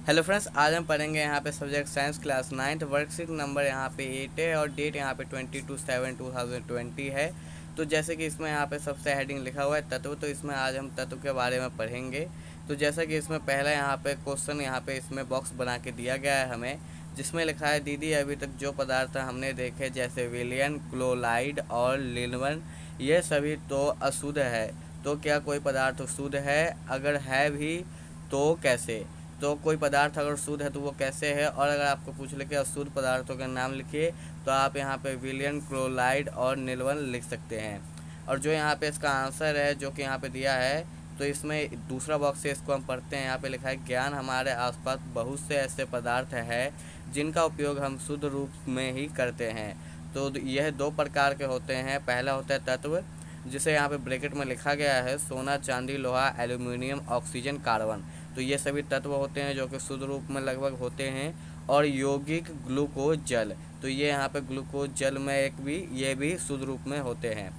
Hello friends, आज हम पढ़ेंगे यहाँ पे subject science class 9th worksheet number यहाँ पे 8 है और डेट यहाँ पे 22/7/2020 है। तो जैसे कि इसमें यहाँ पे सबसे हेडिंग लिखा हुआ है तत्व, तो इसमें आज हम तत्व के बारे में पढ़ेंगे। तो जैसा कि इसमें पहला यहाँ पे क्वेश्चन यहाँ पे इसमें बॉक्स बना के दिया गया है हमें, जिसमें लिखा है दीदी अभी तक जो पदार्थ हमने देखे जैसे विलियन, क्लोराइड और लिनवन, ये सभी तो अशुद्ध है। तो क्या कोई पदार्थ शुद्ध है? अगर है भी तो कैसे? तो कोई पदार्थ अगर शुद्ध है तो वो कैसे है, और अगर आपको पूछ ले कि अशुद्ध पदार्थों के नाम लिखिए तो आप यहाँ पे विलियन, क्लोराइड और निलवन लिख सकते हैं। और जो यहाँ पे इसका आंसर है जो कि यहाँ पे दिया है, तो इसमें दूसरा बॉक्स से इसको हम पढ़ते हैं। यहाँ पे लिखा है ज्ञान हमारे आसपास बहुत से ऐसे पदार्थ हैं जिनका उपयोग हम शुद्ध रूप में ही करते हैं। तो यह दो प्रकार के होते हैं। पहला होता है तत्व, जिसे यहाँ पे ब्रैकेट में लिखा गया है सोना, चांदी, लोहा, एल्यूमिनियम, ऑक्सीजन, कार्बन। तो ये सभी तत्व होते हैं जो कि शुद्ध रूप में लगभग होते हैं। और यौगिक ग्लूकोज जल, तो ये यहाँ पे ग्लूकोज जल में एक भी ये भी शुद्ध रूप में होते हैं।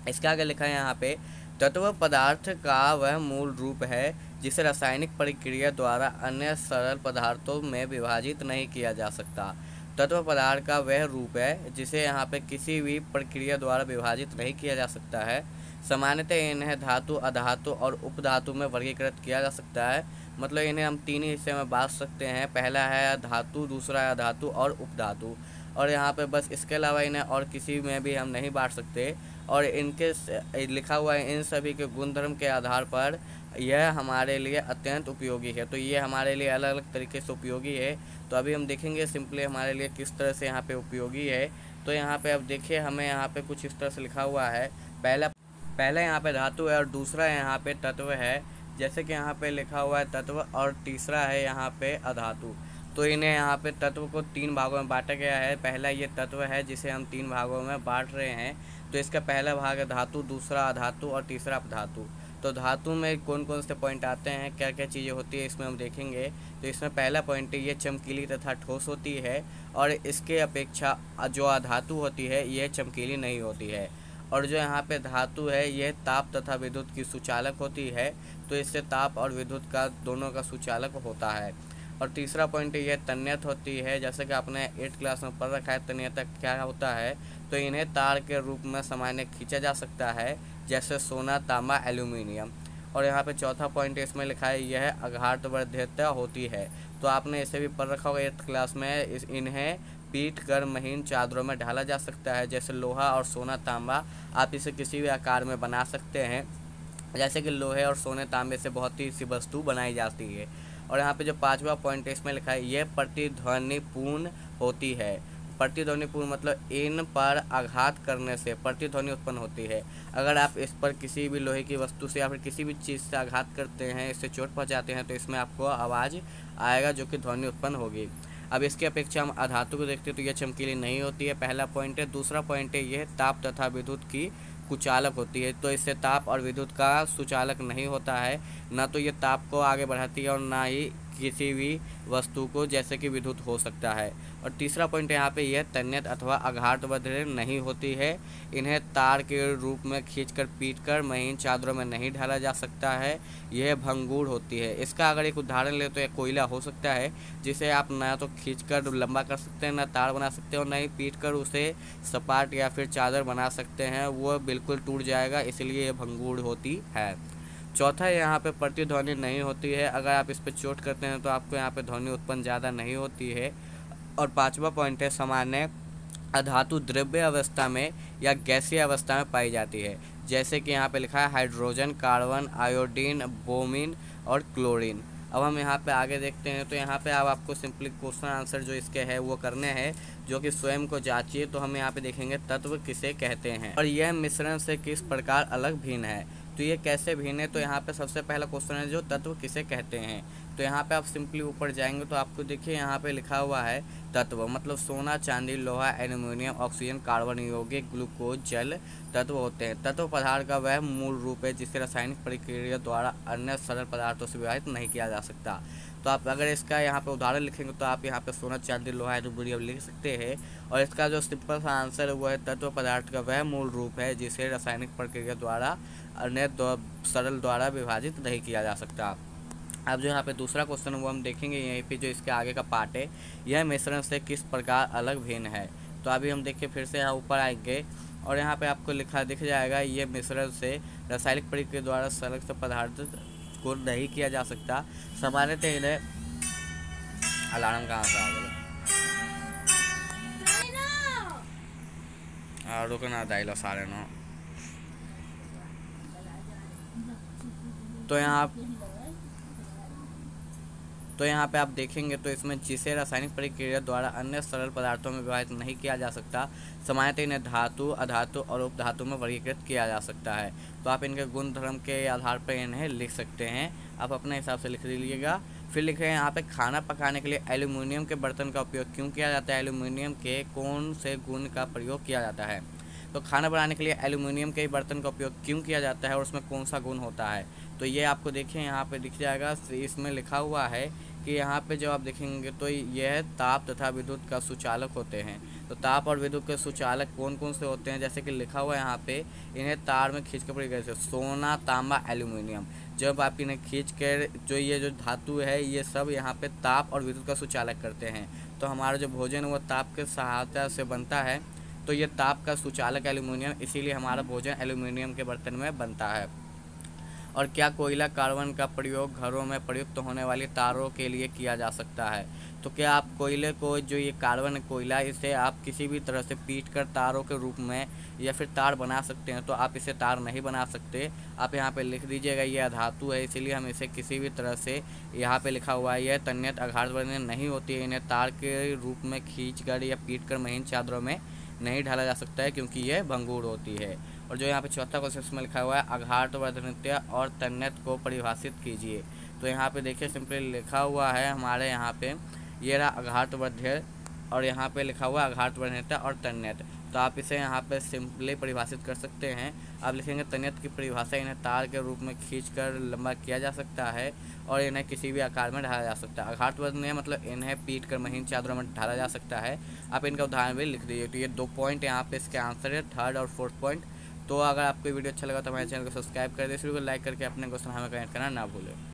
इसके आगे लिखा है यहाँ पे तत्व पदार्थ का वह मूल रूप है जिसे रासायनिक प्रक्रिया द्वारा अन्य सरल पदार्थों में विभाजित नहीं किया जा सकता। तत्व पदार्थ का वह रूप है जिसे यहाँ पे किसी भी प्रक्रिया द्वारा विभाजित नहीं किया जा सकता है। सामान्यतः इन्हें धातु, अधातु और उपधातु में वर्गीकृत किया जा सकता है। मतलब इन्हें हम तीन ही हिस्से में बांट सकते हैं। पहला है धातु, दूसरा है अधातु और उपधातु। और यहाँ पे बस इसके अलावा इन्हें और किसी में भी हम नहीं बांट सकते। और इनके लिखा हुआ है इन सभी के गुणधर्म के आधार पर यह हमारे लिए अत्यंत उपयोगी है। तो ये हमारे लिए अलग अलग तरीके से उपयोगी है। तो अभी हम देखेंगे सिंपली हमारे लिए किस तरह से यहाँ पे उपयोगी है। तो यहाँ पे अब देखिए हमें यहाँ पे कुछ इस तरह से लिखा हुआ है। पहला पहला यहाँ पे धातु है और दूसरा यहाँ पे तत्व है। जैसे कि यहाँ पे लिखा हुआ है तत्व, और तीसरा है यहाँ पे अधातु। तो इन्हें यहाँ पे तत्व को तीन भागों में बांटा गया है। पहला ये तत्व है जिसे हम तीन भागों में बांट रहे हैं। तो इसका पहला भाग है धातु, दूसरा अधातु और तीसरा अपधातु। तो धातु में कौन कौन से पॉइंट आते हैं, क्या क्या चीज़ें होती है, इसमें हम देखेंगे। तो इसमें पहला पॉइंट है ये चमकीली तथा ठोस होती है, और इसके अपेक्षा जो अधातु होती है ये चमकीली नहीं होती है। और जो यहाँ पे धातु है यह ताप तथा विद्युत की सुचालक होती है। तो इससे ताप और विद्युत का दोनों का सुचालक होता है। और तीसरा पॉइंट यह तन्यता होती है। जैसे कि आपने 8th क्लास में पढ़ रखा है तन्यता क्या होता है। तो इन्हें तार के रूप में सामान्य खींचा जा सकता है, जैसे सोना, तांबा, एल्यूमिनियम। और यहाँ पे चौथा पॉइंट इसमें लिखा है यह आघातवर्ध्यता होती है। तो आपने इसे भी पढ़ रखा होगा 8th क्लास में। इन्हें पीट कर महीन चादरों में ढाला जा सकता है, जैसे लोहा और सोना, तांबा। आप इसे किसी भी आकार में बना सकते हैं, जैसे कि लोहे और सोने, तांबे से बहुत ही सी वस्तु बनाई जाती है। और यहाँ पे जो पांचवा पॉइंट है इसमें लिखा है यह प्रतिध्वनिपूर्ण होती है। प्रतिध्वनिपूर्ण मतलब इन पर आघात करने से प्रतिध्वनि उत्पन्न होती है। अगर आप इस पर किसी भी लोहे की वस्तु से या फिर किसी भी चीज़ से आघात करते हैं, इससे चोट पहुँचाते हैं, तो इसमें आपको आवाज़ आएगा जो कि ध्वनि उत्पन्न होगी। अब इसकी अपेक्षा हम अधातु को देखते हैं तो यह चमकीली नहीं होती है, पहला पॉइंट है। दूसरा पॉइंट है यह ताप तथा विद्युत की कुचालक होती है। तो इससे ताप और विद्युत का सुचालक नहीं होता है। ना तो ये ताप को आगे बढ़ाती है और ना ही किसी भी वस्तु को जैसे कि विद्युत हो सकता है। और तीसरा पॉइंट यहाँ पे यह तन्यत अथवा आघातवर्ध नहीं होती है। इन्हें तार के रूप में खींचकर पीटकर महीन चादरों में नहीं ढाला जा सकता है। यह भंगुर होती है। इसका अगर एक उदाहरण ले तो यह कोयला हो सकता है, जिसे आप ना तो खींचकर लंबा कर सकते हैं, ना तार बना सकते हैं, और ना ही पीटकर उसे सपाट या फिर चादर बना सकते हैं। वो बिल्कुल टूट जाएगा, इसलिए यह भंगुर होती है। चौथा यहाँ पे प्रतिध्वनि नहीं होती है। अगर आप इस पर चोट करते हैं तो आपको यहाँ पे ध्वनि उत्पन्न ज़्यादा नहीं होती है। और पांचवा पॉइंट है सामान्य अधातु द्रव्य अवस्था में या गैसीय अवस्था में पाई जाती है। जैसे कि यहाँ पे लिखा है हाइड्रोजन, कार्बन, आयोडीन, ब्रोमीन और क्लोरीन। अब हम यहाँ पे आगे देखते हैं। तो यहाँ पे अब आपको सिंपली क्वेश्चन आंसर जो इसके है वो करने हैं, जो कि स्वयं को जांचिए। तो हम यहाँ पे देखेंगे तत्व किसे कहते हैं और यह मिश्रण से किस प्रकार अलग भिन्न है। तो ये कैसे भिन्न है, तो यहाँ पे सबसे पहला क्वेश्चन है जो तत्व किसे कहते हैं। तो यहाँ पे आप सिंपली ऊपर जाएंगे तो आपको देखिए यहाँ पे लिखा हुआ है तत्व मतलब सोना, चांदी, लोहा, एल्यूमिनियम, ऑक्सीजन, कार्बन, यौगिक, ग्लूकोज, जल तत्व होते हैं। तत्व पदार्थ का वह मूल रूप है जिसे रासायनिक प्रक्रिया द्वारा अन्य सरल पदार्थों से विभाजित नहीं किया जा सकता। तो आप अगर इसका यहाँ पे उदाहरण लिखेंगे तो आप यहाँ पे सोना, चांदी, लोहा, एल्यूमिनियम लिख सकते हैं। और इसका जो सिंपल सा आंसर है वो है तत्व पदार्थ का वह मूल रूप है जिसे रासायनिक प्रक्रिया द्वारा अन्य सरल द्वारा विभाजित नहीं किया जा सकता। अब जो यहाँ पे दूसरा क्वेश्चन वो हम देखेंगे, यहीं पे जो इसके आगे का पार्ट है, यह मिश्रण से किस प्रकार अलग भिन्न है। तो अभी हम देखिए फिर से यहाँ ऊपर आएंगे और यहाँ पे आपको लिखा दिख जाएगा, ये मिश्रण से रासायनिक प्रक्रिया के द्वारा संलग्न पदार्थ को नहीं किया जा सकता। सामान्यतः इन्हें अलार्म कहाँ से आ गया, रुकना दाइलो सारे नो। तो यहाँ पे आप देखेंगे तो इसमें जिसे रासायनिक प्रक्रिया द्वारा अन्य सरल पदार्थों में विभाजित नहीं किया जा सकता, सामान्यतः इन्हें धातु, अधातु और उपधातु में वर्गीकृत किया जा सकता है। तो आप इनके गुण धर्म के आधार पर इन्हें लिख सकते हैं, आप अपने हिसाब से लिख लीजिएगा। फिर लिख रहे हैं यहाँ पे, खाना पकाने के लिए एल्यूमिनियम के बर्तन का उपयोग क्यों किया जाता है, एल्यूमिनियम के कौन से गुण का प्रयोग किया जाता है। तो खाना बनाने के लिए एल्यूमिनियम के बर्तन का उपयोग क्यों किया जाता है और उसमें कौन सा गुण होता है। तो ये आपको देखिए यहाँ पे दिख जाएगा, इसमें लिखा हुआ है कि यहाँ पे जो आप देखेंगे तो यह ताप तथा विद्युत का सुचालक होते हैं। तो ताप और विद्युत के सुचालक कौन कौन से होते हैं, जैसे कि लिखा हुआ है यहाँ पे, इन्हें तार में खींच कर प्रक्रिया से सोना, तांबा, एल्यूमिनियम, जब आप इन्हें खींच कर जो ये जो धातु है ये सब यहाँ पे ताप और विद्युत का सुचालक करते हैं। तो हमारा जो भोजन है वो ताप के सहायता से बनता है, तो ये ताप का सुचालक एल्यूमिनियम, इसीलिए हमारा भोजन एल्यूमिनियम के बर्तन में बनता है। और क्या कोयला कार्बन का प्रयोग घरों में प्रयुक्त होने वाली तारों के लिए किया जा सकता है। तो क्या आप कोयले को, जो ये कार्बन कोयला, इसे आप किसी भी तरह से पीट कर तारों के रूप में या फिर तार बना सकते हैं। तो आप इसे तार नहीं बना सकते। आप यहाँ पे लिख दीजिएगा ये अधातु है, इसीलिए हम इसे किसी भी तरह से, यहाँ पे लिखा हुआ है, यह तन्यत आघातवर्णीय नहीं होती है, इन्हें तार के रूप में खींच कर या पीट कर महीन चादरों में नहीं ढाला जा सकता है, क्योंकि यह भंगुर होती है। और जो यहाँ पे चौथा क्वेश्चन में लिखा हुआ है, आघातवर्णनीयता और तन्यत को परिभाषित कीजिए। तो यहाँ पे देखिए सिंपली लिखा हुआ है हमारे यहाँ पे, ये रहा आघातवर्ध्य और यहाँ पे लिखा हुआ है आघातवर्णनीयता और तन्यत। तो आप इसे यहाँ पे सिंपली परिभाषित कर सकते हैं। आप लिखेंगे तन्यत की परिभाषा, इन्हें तार के रूप में खींचकर लंबा किया जा सकता है और इन्हें किसी भी आकार में ढाला जा सकता है। आघातवर्णनीय मतलब इन्हें पीट कर महीन चादरों में ढाला जा सकता है। आप इनका उदाहरण भी लिख दीजिए। तो ये 2 पॉइंट यहाँ पे इसके आंसर है, 3rd और 4th पॉइंट। तो अगर आपको वीडियो अच्छा लगा तो हमारे चैनल को सब्सक्राइब कर दे, इस वीडियो को लाइक करके अपने क्वेश्चन हमें कमेंट करना ना भूलें।